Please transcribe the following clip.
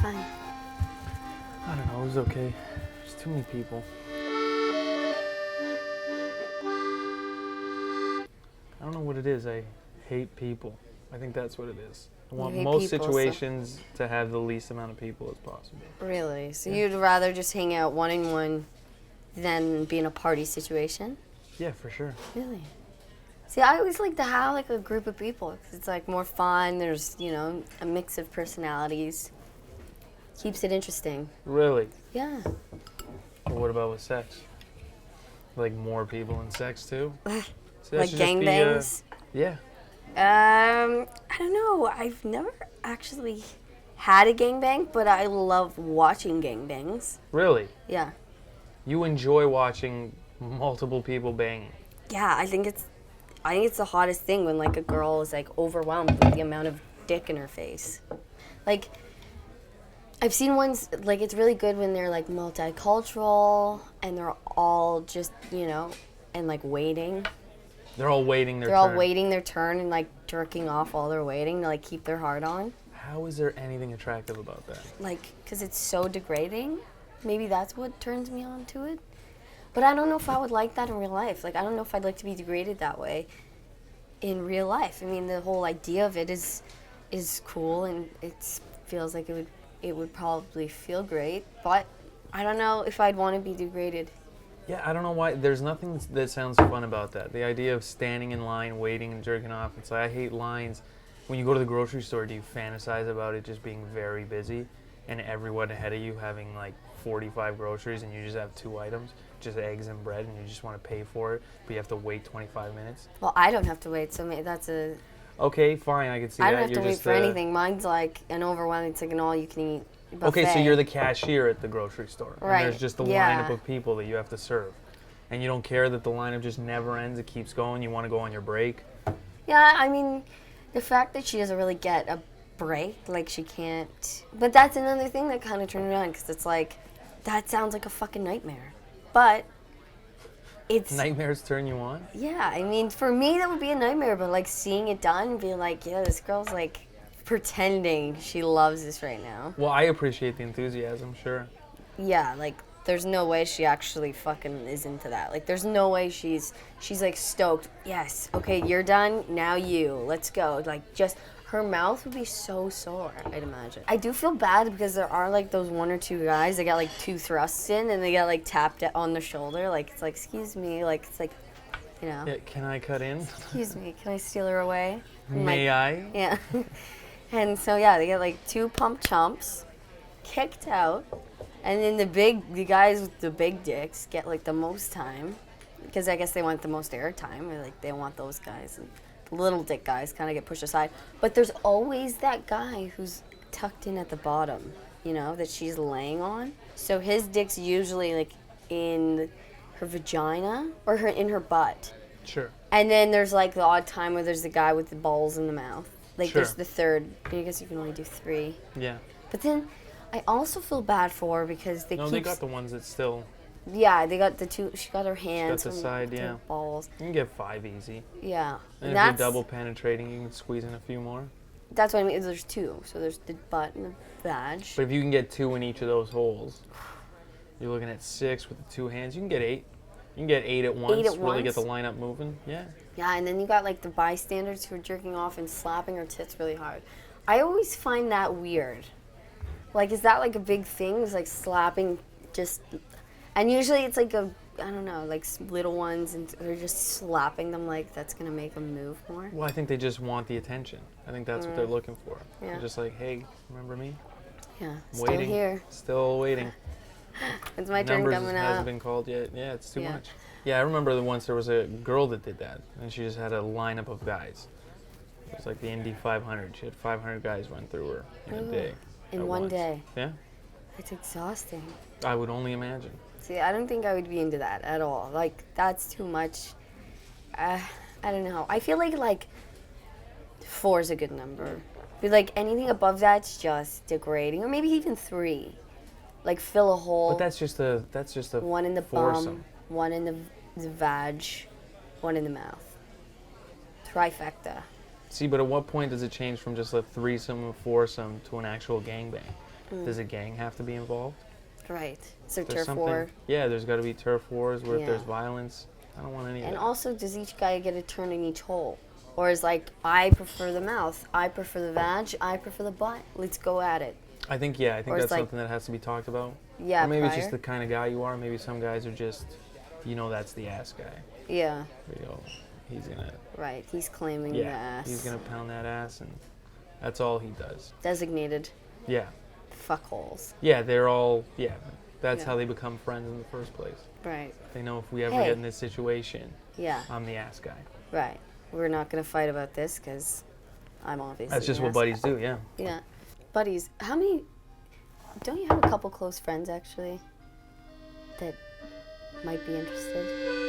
fine. I don't know, it was okay. There's too many people. I don't know what it is. I hate people. I think that's what it is. I want most situations to have the least amount of people as possible. Really? So you'd rather just hang out one-on-one than be in a party situation? Yeah, for sure. Really? See, I always like to have like a group of people 'cause it's like more fun. There's, a mix of personalities. Keeps it interesting. Really? Yeah. Well, what about with sex? Like more people in sex too? So Like gangbangs? Yeah. I don't know. I've never actually had a gangbang, but I love watching gangbangs. Really? Yeah. You enjoy watching multiple people banging? Yeah, I think it's the hottest thing when like a girl is like overwhelmed with the amount of dick in her face. Like I've seen ones like it's really good when they're like multicultural and they're all just, and like waiting. They're all waiting their turn. They're all waiting their turn and like jerking off while they're waiting to like keep their heart on. How is there anything attractive about that? Like, because it's so degrading. Maybe that's what turns me on to it. But I don't know if I would like that in real life. Like, I don't know if I'd like to be degraded that way in real life. I mean, the whole idea of it is cool and it feels like it would probably feel great. But I don't know if I'd want to be degraded. Yeah, I don't know why. There's nothing that sounds fun about that. The idea of standing in line, waiting, and jerking off. It's like, I hate lines. When you go to the grocery store, do you fantasize about it just being very busy and everyone ahead of you having like 45 groceries and you just have 2 items, just eggs and bread, and you just want to pay for it, but you have to wait 25 minutes? Well, I don't have to wait, so maybe that's a... Okay, fine, I can see that. I don't have to wait for anything. Mine's like an overwhelming, it's like an all-you-can-eat buffet. Okay, so you're the cashier at the grocery store. Right. And there's just a lineup of people that you have to serve. And you don't care that the lineup just never ends, it keeps going, you want to go on your break? Yeah, I mean, the fact that she doesn't really get a break, like she can't... But that's another thing that kind of turned me on, because it's like, that sounds like a fucking nightmare. But it's... Nightmares turn you on? Yeah, I mean, for me that would be a nightmare, but like seeing it done and being like, yeah, this girl's like pretending she loves this right now. Well, I appreciate the enthusiasm, sure. Yeah, like, there's no way she actually fucking is into that. Like, there's no way she's like stoked. Yes, okay, you're done, now you, let's go. Like, just, her mouth would be so sore, I'd imagine. I do feel bad because there are like those 1 or 2 guys that got like 2 thrusts in and they got like tapped on the shoulder. Like, it's like, excuse me, like, it's like, Yeah, can I cut in? Excuse me, can I steal her away? May I? Yeah. And so, yeah, they get like 2 pump chumps, kicked out, and then the guys with the big dicks get like the most time, because I guess they want the most air time, or like they want those guys, and the little dick guys kind of get pushed aside. But there's always that guy who's tucked in at the bottom, that she's laying on. So his dick's usually like in her vagina or in her butt. Sure. And then there's like the odd time where there's the guy with the balls in the mouth. Like Sure. There's the third. I guess you can only do 3. Yeah. But then I also feel bad for her because they they got the ones that still... Yeah, they got the 2. She got her hands got the on side, the balls. You can get 5 easy. Yeah. And if you're double penetrating, you can squeeze in a few more. That's what I mean. There's 2. So there's the butt and the vag. But if you can get 2 in each of those holes, you're looking at 6 with the 2 hands. You can get 8. You can get 8 at once. 8 at really once? get the lineup moving. Yeah. Yeah, and then you got like the bystanders who are jerking off and slapping her tits really hard. I always find that weird. Like, is that like a big thing? Is like slapping just... And usually it's like I don't know, like little ones, and they're just slapping them like that's going to make them move more. Well, I think they just want the attention. I think that's what they're looking for. Yeah. They're just like, hey, remember me? Yeah, Waiting. still here. Still waiting. It's my turn coming Numbers up. hasn't been called yet. Yeah, it's too much. Yeah, I remember once there was a girl that did that, and she just had a lineup of guys. It was like the Indy 500. She had 500 guys run through her in a day. In one once. day. Yeah. It's exhausting. I would only imagine. See, I don't think I would be into that at all. Like, that's too much. I don't know. I feel like 4 is a good number. But like anything above that's just degrading, or maybe even 3. Like fill a hole. But that's just a 1 in the foursome. bum, 1 in the vag, 1 in the mouth. Trifecta. See, but at what point does it change from just a threesome or foursome to an actual gangbang? Does a gang have to be involved? Right. So There's turf war. Yeah, there's got to be turf wars where if Yeah. there's violence. I don't want any of And that. also, does each guy get a turn in each hole? Or is like, I prefer the mouth, I prefer the vag, I prefer the butt. Let's go at it. I think Or it's that's like- something that has to be talked about. Yeah, Or maybe it's prior. just the kind of guy you are. Maybe some guys are just, that's the ass guy. Yeah, He's gonna, right. He's claiming the ass. he's gonna pound that ass, and that's all he does. Designated Yeah, fuckholes. yeah, they're all, that's Yeah. how they become friends in the first place. Right. They know if we ever Hey. get in this situation, Yeah, I'm the ass guy. right. We're not going to fight about this because I'm obviously That's just an what ass buddies guy. do, yeah. Yeah. Buddies, how many... Don't you have a couple close friends, actually, that might be interested?